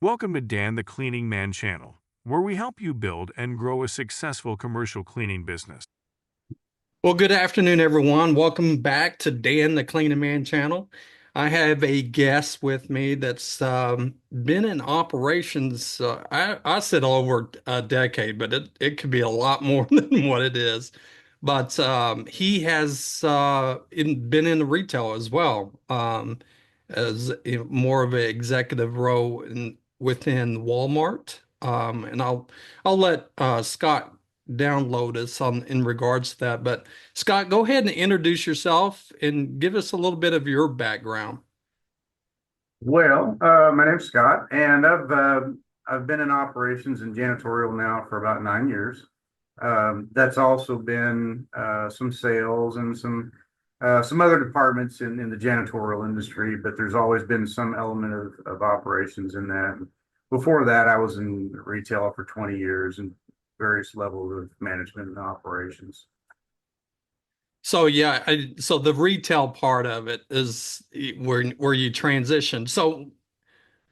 Welcome to Dan the Cleaning Man channel, where we help you build and grow a successful commercial cleaning business. Well, good afternoon, everyone. Welcome back to Dan the Cleaning Man channel. I have a guest with me that's been in operations. I said over a decade, but it could be a lot more than what it is. But he has been in the retail as well, as more of an executive role within Walmart. And I'll let Scott download us on in regards to that. But Scott, go ahead and introduce yourself and give us a little bit of your background. My name's Scott, and I've been in operations and janitorial now for about 9 years. That's also been some sales and some other departments in the janitorial industry, but there's always been some element of operations in that. Before that, I was in retail for 20 years and various levels of management and operations. So yeah, so the retail part of it is where you transition. So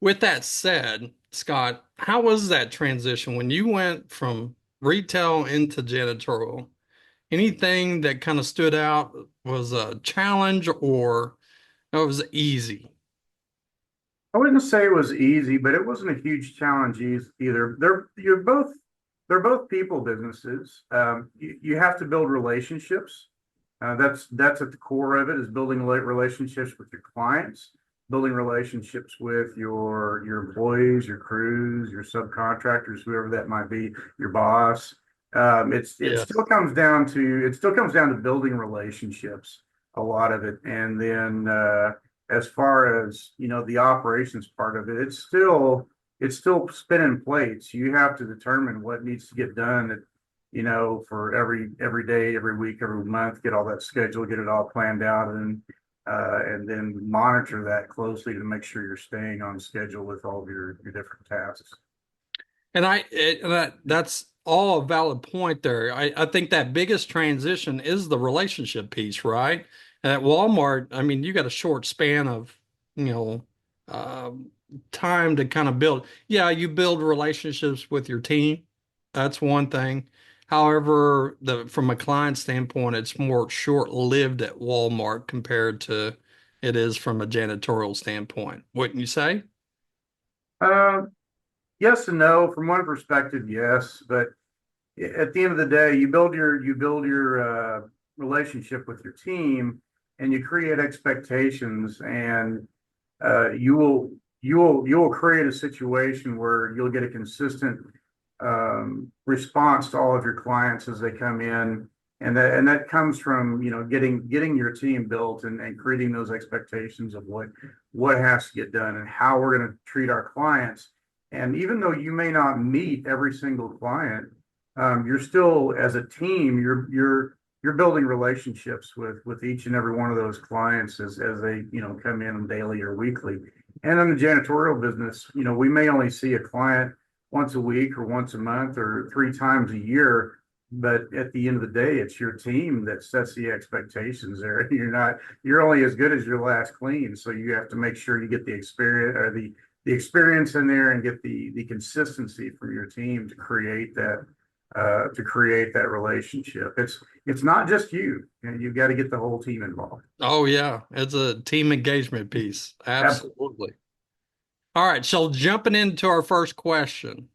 with that said, Scott, how was that transition when you went from retail into janitorial? Anything that kind of stood out was a challenge or it was easy? I wouldn't say it was easy, but it wasn't a huge challenge either. They're both people businesses. You have to build relationships. That's at the core of it, is building relationships with your clients, building relationships with your employees, your crews, your subcontractors, whoever that might be, your boss. It Yes. still comes down to building relationships, a lot of it, and then as far as the operations part of it, it's still spinning plates. You have to determine what needs to get done for every day, every week, every month, get all that schedule, get it all planned out, and then monitor that closely to make sure you're staying on schedule with all of your different tasks. That's all a valid point there. I think that biggest transition is the relationship piece, right? At Walmart, I mean, you got a short span of, you know, um, time to kind of build. Yeah, you build relationships with your team. That's one thing. However, from a client standpoint, it's more short-lived at Walmart compared to it is from a janitorial standpoint. Wouldn't you say? Uh, yes and no. From one perspective, yes, but at the end of the day, you build your relationship with your team, and you create expectations, and you will create a situation where you'll get a consistent response to all of your clients as they come in, and that comes from getting your team built, and creating those expectations of what has to get done and how we're going to treat our clients. And even though you may not meet every single client, you're still, as a team, you're building relationships with each and every one of those clients as they come in daily or weekly. And in the janitorial business, we may only see a client once a week or once a month or three times a year, but at the end of the day, it's your team that sets the expectations there. You're only as good as your last clean, so you have to make sure you get the experience, or the experience in there, and get the consistency from your team to create that relationship. It's not just you, and you've got to get the whole team involved. Oh yeah, it's a team engagement piece. Absolutely. Absolutely. All right, so jumping into our first question.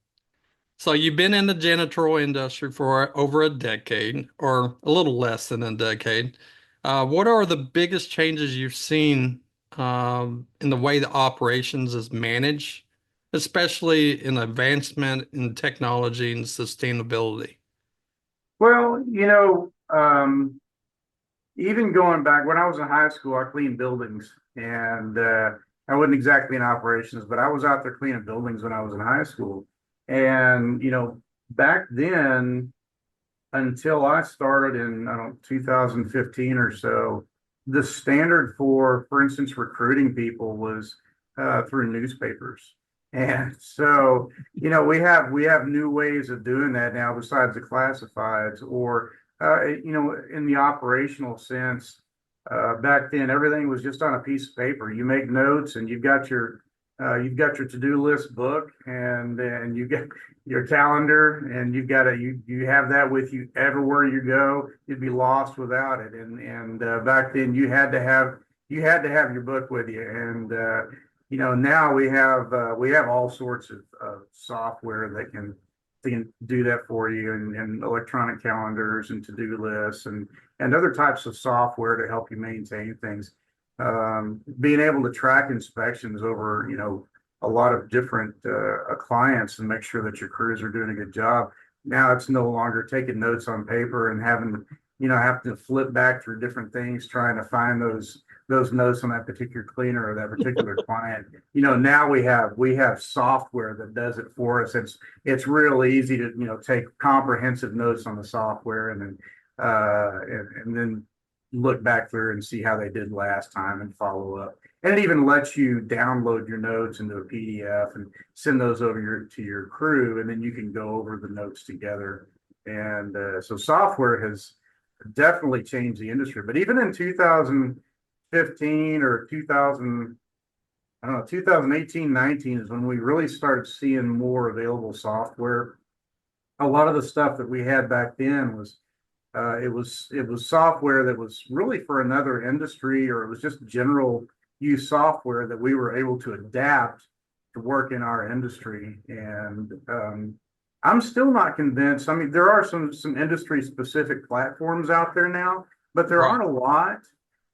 So you've been in the janitorial industry for over a decade, or a little less than a decade. What are the biggest changes you've seen in the way the operations is managed, especially in advancement in technology and sustainability? Well, even going back when I was in high school, I cleaned buildings, and I wasn't exactly in operations, but I was out there cleaning buildings when I was in high school. And back then, until I started in, I don't know, 2015 or so, the standard for instance, recruiting people was through newspapers. And so, we have new ways of doing that now besides the classifieds, or in the operational sense. Back then, everything was just on a piece of paper. You make notes, and you've got you've got your to-do list book, and you get your calendar, and you have that with you everywhere you go. You'd be lost without it. And back then you had to have your book with you. And now we have all sorts of software that can do that for you, and electronic calendars and to-do lists and other types of software to help you maintain things. Being able to track inspections over, a lot of different clients and make sure that your crews are doing a good job. Now it's no longer taking notes on paper and have to flip back through different things trying to find those notes on that particular cleaner or that particular client. Now we have software that does it for us. It's real easy to take comprehensive notes on the software, and then look back through and see how they did last time and follow up. And it even lets you download your notes into a PDF and send those over to your crew, and then you can go over the notes together. And so software has definitely changed the industry. But even in 2015 or 2018, 19 is when we really started seeing more available software. A lot of the stuff that we had back then was it was software that was really for another industry, or it was just general use software that we were able to adapt to work in our industry. And I'm still not convinced. I mean, there are some industry specific platforms out there now, but there aren't a lot.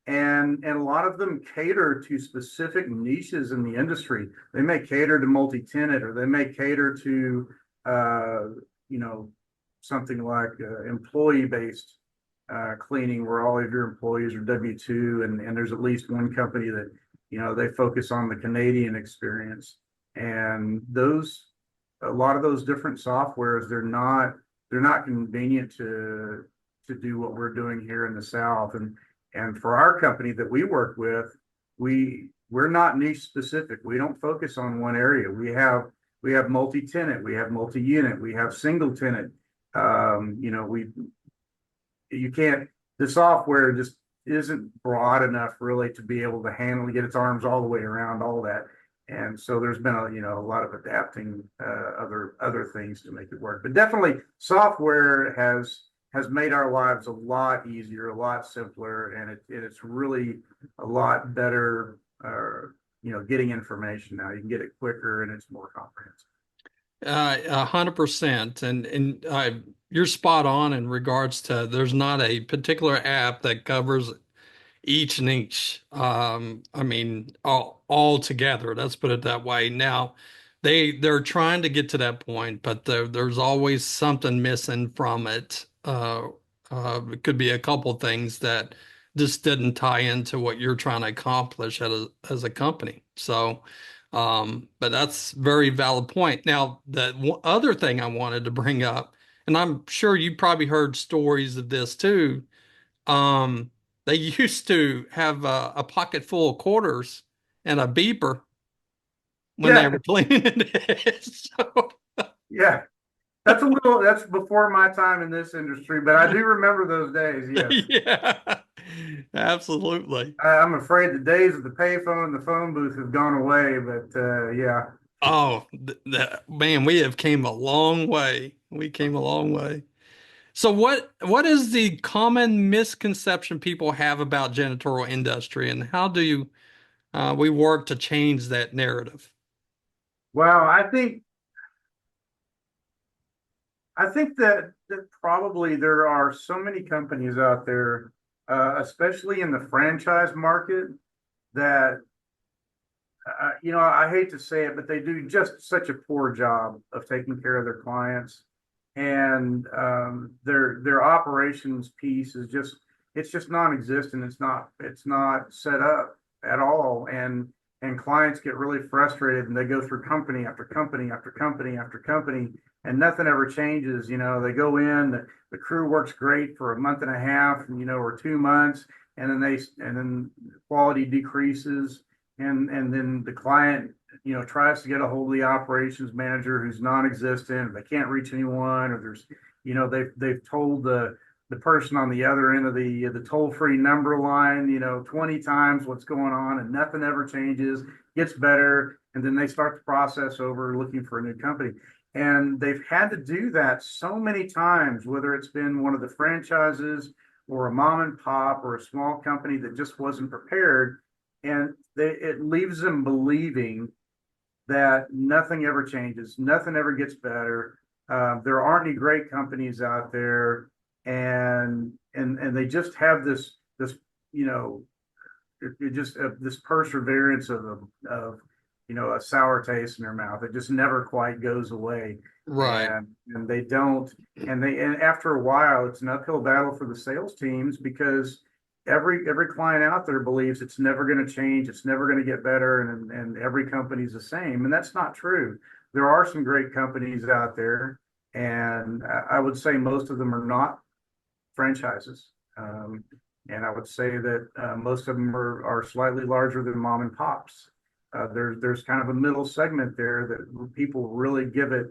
And a lot of them cater to specific niches in the industry. They may cater to multi-tenant, or they may cater to something like employee-based cleaning, where all of your employees are W-2, and there's at least one company that they focus on the Canadian experience. And a lot of those different softwares, they're not convenient to do what we're doing here in the South. And for our company that we work with, we're not niche specific. We don't focus on one area. We have multi-tenant, we have multi-unit, we have single tenant. The software just isn't broad enough really to be able to handle, get its arms all the way around all that. And so there's been a lot of adapting other things to make it work. But definitely software has made our lives a lot easier, a lot simpler, and it's really a lot better. Getting information now, you can get it quicker and it's more comprehensive. 100%. And you're spot on in regards to there's not a particular app that covers each niche. I mean, all together. Let's put it that way. Now, they're trying to get to that point, but there's always something missing from it. It could be a couple things that just didn't tie into what you're trying to accomplish as a company. So, but that's a very valid point. Now, the other thing I wanted to bring up, and I'm sure you probably heard stories of this too. They used to have a pocket full of quarters and a beeper when they Yeah, were cleaning it. So, yeah. That's before my time in this industry, but I do remember those days. Yes. yeah, absolutely. I'm afraid the days of the payphone and the phone booth have gone away, but yeah. Oh, man, we have came a long way. We came a long way. So what is the common misconception people have about janitorial industry, and how do we work to change that narrative? Well, I think that probably there are so many companies out there, especially in the franchise market, that I hate to say it, but they do just such a poor job of taking care of their clients. And their operations piece it's just non-existent. It's not set up at all. And clients get really frustrated, and they go through company after company after company after company, and nothing ever changes. They go in, the crew works great for a month and a half, or 2 months, and then quality decreases, and then the client tries to get a hold of the operations manager, who's non-existent. They can't reach anyone, or they've told the person on the other end of the toll-free number line 20 times what's going on, and nothing ever changes, gets better. and then they start the process over looking for a new company. And they've had to do that so many times, whether it's been one of the franchises or a mom and pop or a small company that just wasn't prepared. And it leaves them believing that nothing ever changes, nothing ever gets better. There aren't any great companies out there, and they just have this you know it just this perseverance of a sour taste in their mouth. It just never quite goes away, Right. and they don't, and after a while, it's an uphill battle for the sales teams because every client out there believes it's never going to change, it's never going to get better, and every company's the same, and that's not true. There are some great companies out there, and I would say most of them are not franchises. And I would say that most of them are slightly larger than mom and pops. There's kind of a middle segment there that people really give it.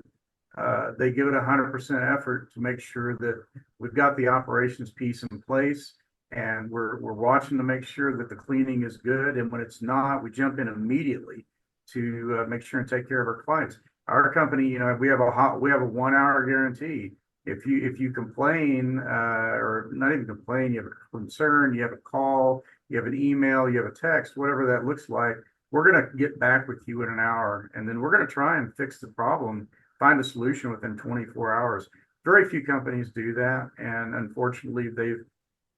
They give it 100% effort to make sure that we've got the operations piece in place, and we're watching to make sure that the cleaning is good. And when it's not, we jump in immediately to make sure and take care of our clients. Our company, we have a 1 hour guarantee. If you complain, or not even complain, you have a concern, you have a call, you have an email, you have a text, whatever that looks like, we're going to get back with you in an hour, and then we're going to try and fix the problem, find a solution within 24 hours. Very few companies do that, and unfortunately, they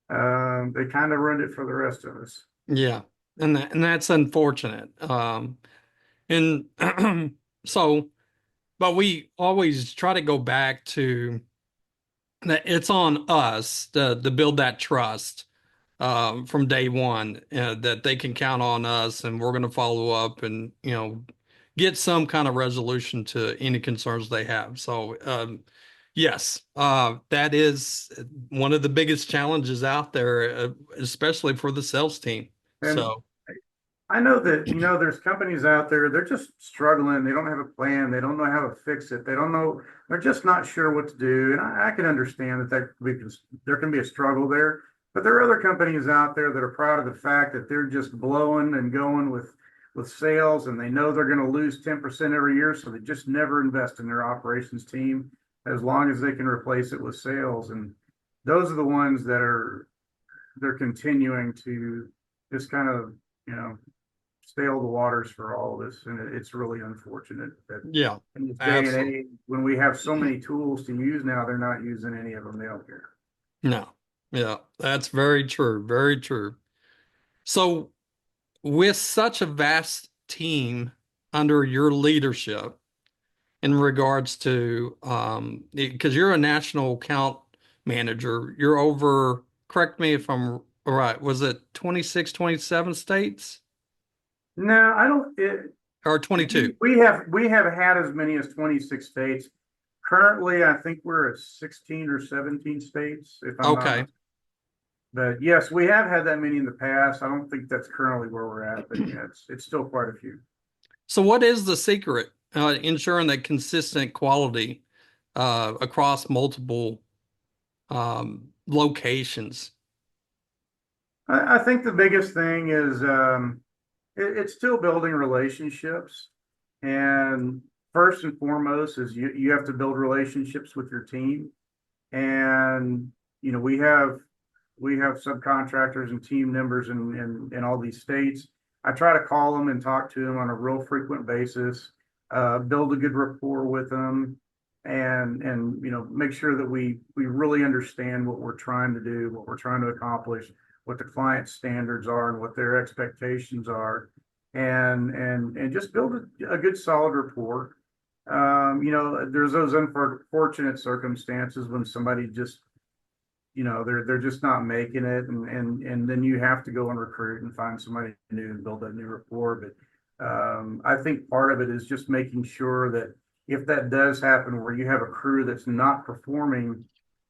kind of ruined it for the rest of us. Yeah. And that's unfortunate. And so, but we always try to go back to that it's on us to build that trust from day one, that they can count on us and we're going to follow up and, get some kind of resolution to any concerns they have. So, yes, that is one of the biggest challenges out there, especially for the sales team. And So, I know that, there's companies out there, they're just struggling. They don't have a plan. They don't know how to fix it. They don't know, they're just not sure what to do. And I can understand there can be a struggle there. But there are other companies out there that are proud of the fact that they're just blowing and going with sales, and they know they're going to lose 10% every year. So they just never invest in their operations team as long as they can replace it with sales. And those are the ones they're continuing to just kind of, you know, stale the waters for all of this, and it's really unfortunate that yeah, in this day and absolutely. age, when we have so many tools to use now, they're not using any of them. They don't care. No, yeah, that's very true. Very true. So, with such a vast team under your leadership, in regards to, because you're a national account manager, you're over, correct me if I'm right, was it 26, 27 states No, I don't. or 22? We have had as many as 26 states. Currently, I think we're at 16 or 17 states, if I'm not Okay. mistaken. But yes, we have had that many in the past. I don't think that's currently where we're at, but yeah, it's still quite a few. So, what is the secret ensuring that consistent quality across multiple locations? I think the biggest thing is it's still building relationships. And first and foremost is you have to build relationships with your team. And we have subcontractors and team members in all these states. I try to call them and talk to them on a real frequent basis, build a good rapport with them, and make sure that we really understand what we're trying to do, what we're trying to accomplish, what the client's standards are, and what their expectations are, and just build a good solid rapport. There's those unfortunate circumstances when somebody just they're just not making it, and then you have to go and recruit and find somebody new and build that new rapport. But I think part of it is just making sure that if that does happen where you have a crew that's not performing,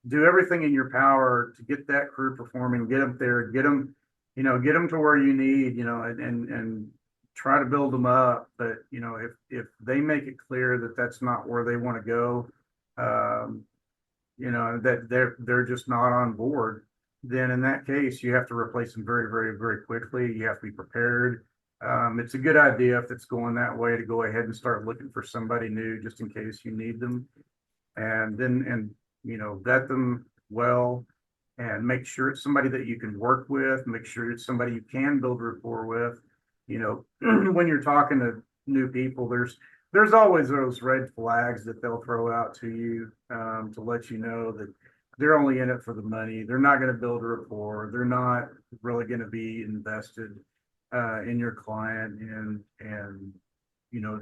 do everything in your power to get that crew performing, get them there, get them to where you need, and try to build them up. But if they make it clear that that's not where they want to go, that they're just not on board, then in that case, you have to replace them very, very, very quickly. You have to be prepared. It's a good idea if it's going that way to go ahead and start looking for somebody new just in case you need them. And vet them well and make sure it's somebody that you can work with, make sure it's somebody you can build rapport with. When you're talking to new people, there's always those red flags that they'll throw out to you to let you know that they're only in it for the money. They're not going to build a rapport. They're not really going to be invested in your client and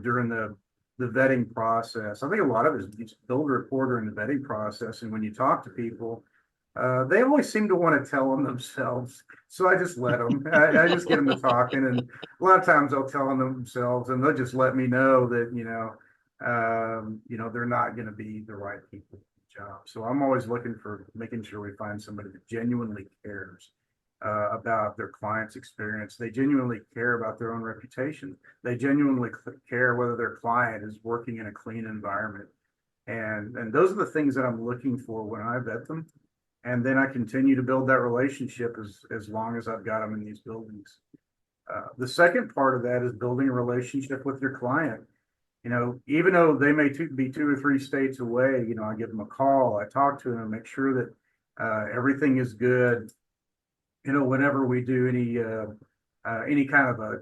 during the vetting process. I think a lot of it is you just build a rapport during the vetting process. And when you talk to people, they always seem to want to tell them themselves. So I just let them, I just get them to talking. And a lot of times they'll tell them themselves and they'll just let me know that, they're not going to be the right people for the job. So I'm always looking for making sure we find somebody that genuinely cares about their client's experience. They genuinely care about their own reputation. They genuinely care whether their client is working in a clean environment. And those are the things that I'm looking for when I vet them. And then I continue to build that relationship as long as I've got them in these buildings. The second part of that is building a relationship with your client. Even though they may be 2 or 3 states away, I give them a call, I talk to them, make sure that everything is good. Whenever we do any kind of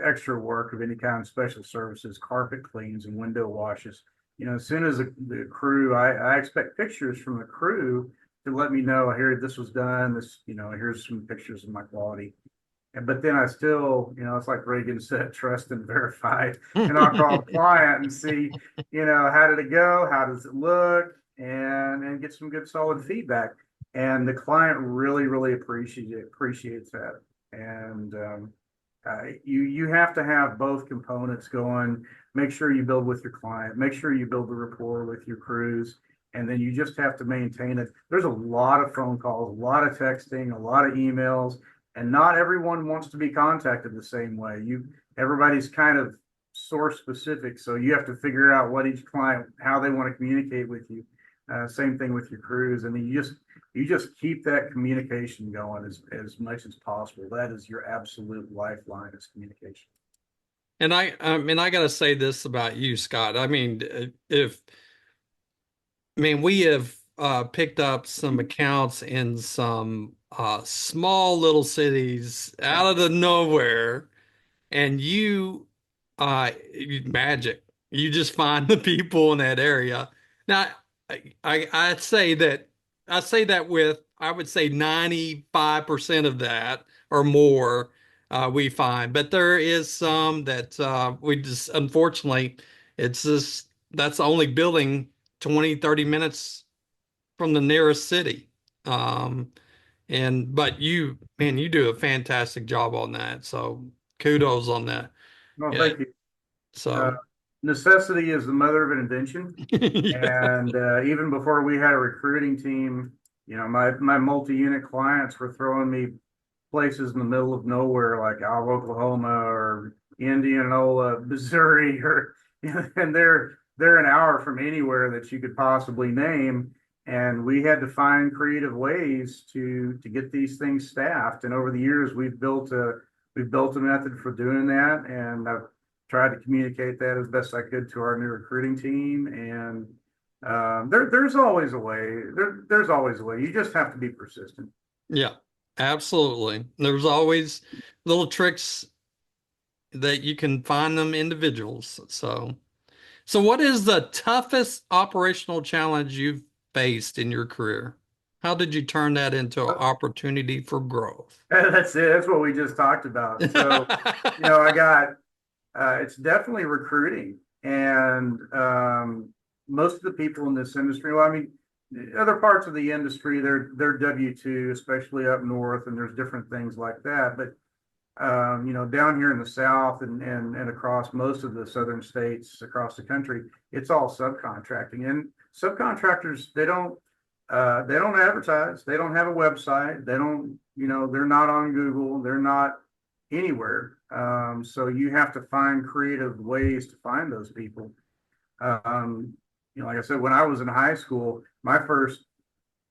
extra work of any kind, special services, carpet cleans and window washes, as soon as the crew, I expect pictures from the crew to let me know, here, this was done, here's some pictures of my quality. But then I still, it's like Reagan said, trust and verify. And I'll call the client and see, how did it go? How does it look? And get some good solid feedback. And the client really, really appreciates that. And you have to have both components going. Make sure you build with your client. Make sure you build the rapport with your crews. And then you just have to maintain it. There's a lot of phone calls, a lot of texting, a lot of emails, and not everyone wants to be contacted the same way. Everybody's kind of source specific, so you have to figure out what each client, how they want to communicate with you. Same thing with your crews, and you just keep that communication going as much as possible. That is your absolute lifeline, is communication. And I got to say this about you, Scott. We have picked up some accounts in some small little cities out of the nowhere, and magic. You just find the people in that area. Now, I'd say that with, I would say 95% of that or more we find, but there is some that we just, unfortunately, it's just that's only building 20, 30 minutes from the nearest city. But you do a fantastic job on that. So kudos on that. Well, Yeah. thank you. So Necessity is the mother of invention. yeah. And even before we had a recruiting team, my multi-unit clients were throwing me places in the middle of nowhere, like Alva, Oklahoma, or Indianola, Missouri, and they're an hour from anywhere that you could possibly name. And we had to find creative ways to get these things staffed. And over the years, we've built a method for doing that, and I've tried to communicate that as best I could to our new recruiting team. And there's always a way. There's always a way. You just have to be persistent. Yeah, absolutely. There's always little tricks that you can find them individuals. So what is the toughest operational challenge you've faced in your career? How did you turn that into an opportunity for growth? That's it. That's what we just talked about. So, I got it's definitely recruiting, and most of the people in this industry. Well, I mean, other parts of the industry, they're W-2, especially up north, and there's different things like that. But down here in the South and across most of the southern states across the country, it's all subcontracting. And subcontractors, they don't advertise. They don't have a website. They don't, they're not on Google. They're not anywhere. So you have to find creative ways to find those people. Like I said, when I was in high school, my first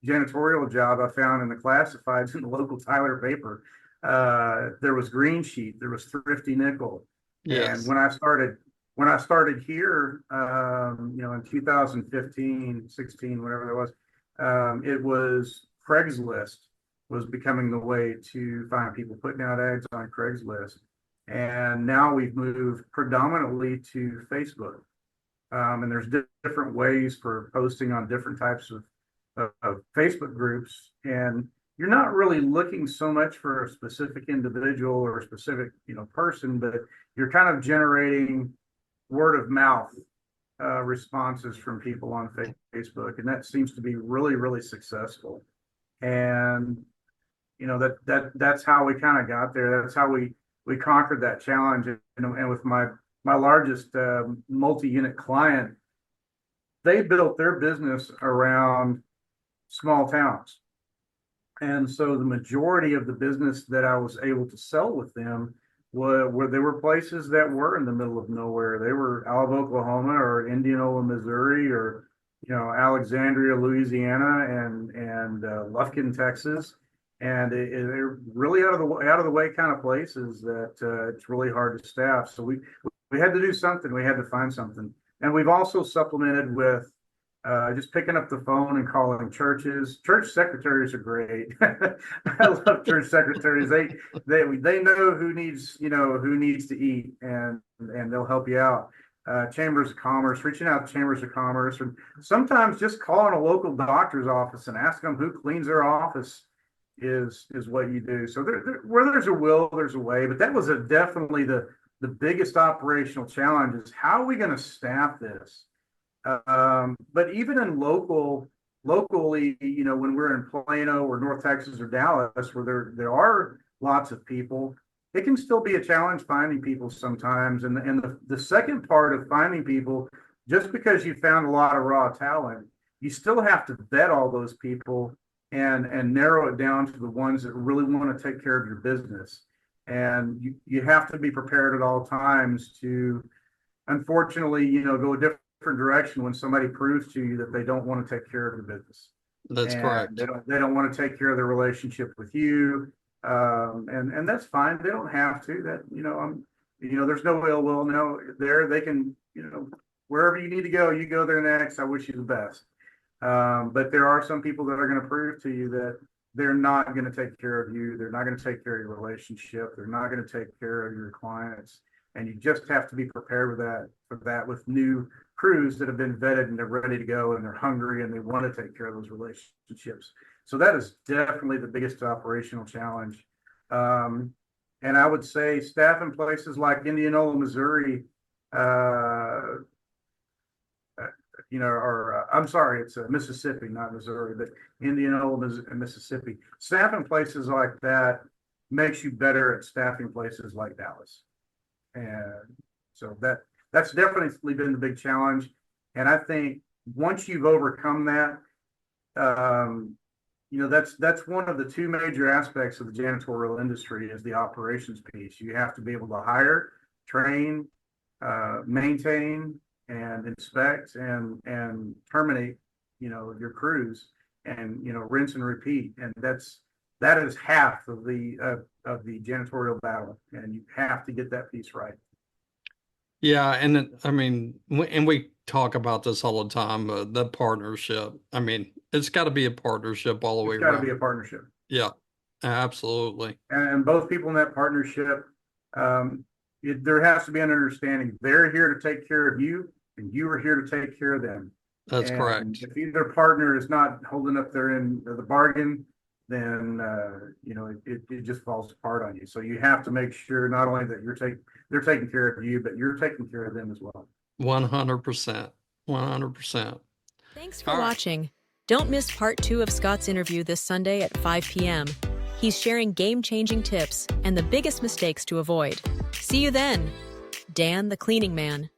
janitorial job I found in the classifieds in the local Tyler paper. There was Green Sheet, there was Thrifty Nickel. And Yes. when I started here, in 2015, 16, whatever it was, it was Craigslist was becoming the way to find people, putting out ads on Craigslist. And now we've moved predominantly to Facebook. And there's different ways for posting on different types of Facebook groups. And you're not really looking so much for a specific individual or a specific, person, but you're kind of generating word of mouth responses from people on Facebook, and that seems to be really, really successful. And that's how we kind of got there. That's how we conquered that challenge. And with my largest multi-unit client, they built their business around small towns. And so the majority of the business that I was able to sell with them were there were places that were in the middle of nowhere. They were out of Oklahoma or Indianola, Missouri, or Alexandria, Louisiana, and Lufkin, Texas, and they're really out of the way kind of places that it's really hard to staff. So we had to do something. We had to find something, and we've also supplemented with just picking up the phone and calling churches. Church secretaries are great. I love church secretaries. They know who needs to eat, and they'll help you out. Chambers of Commerce, reaching out to Chambers of Commerce, and sometimes just calling a local doctor's office and asking them who cleans their office is what you do. So where there's a will, there's a way. But that was definitely the biggest operational challenge is how are we going to staff this? But even in locally, when we're in Plano or North Texas or Dallas, where there are lots of people, it can still be a challenge finding people sometimes. And the second part of finding people, just because you found a lot of raw talent, you still have to vet all those people and narrow it down to the ones that really want to take care of your business. And you have to be prepared at all times to, unfortunately, go a different direction when somebody proves to you that they don't want to take care of your business. That's correct. They don't want to take care of their relationship with you. And that's fine. They don't have to. There's no ill will. No, they can, wherever you need to go, you go there next. I wish you the best. But there are some people that are going to prove to you that they're not going to take care of you. They're not going to take care of your relationship. They're not going to take care of your clients. And you just have to be prepared for that with new crews that have been vetted and they're ready to go and they're hungry and they want to take care of those relationships. So that is definitely the biggest operational challenge. And I would say staff in places like Indianola, Missouri, I'm sorry, it's Mississippi, not Missouri, but Indianola, Mississippi. Staff in places like that makes you better at staffing places like Dallas. And so that's definitely been the big challenge. And I think once you've overcome that, that's one of the two major aspects of the janitorial industry is the operations piece. You have to be able to hire, train, maintain, and inspect and terminate, your crews, and rinse and repeat. And that is half of the janitorial battle, and you have to get that piece right. Yeah, and we talk about this all the time, the partnership. It's got to be a partnership all the way It's got to around. be a partnership. Yeah, absolutely. And both people in that partnership, there has to be an understanding. They're here to take care of you, and you are here to take care of them. That's And correct. if either partner is not holding up their end of the bargain, then it just falls apart on you. So you have to make sure not only that they're taking care of you, but you're taking care of them as well. 100%. 100%. Thanks for watching. Don't miss part 2 of Scott's interview this Sunday at 5 p.m. He's sharing game-changing tips and the biggest mistakes to avoid. See you then. Dan the Cleaning Man.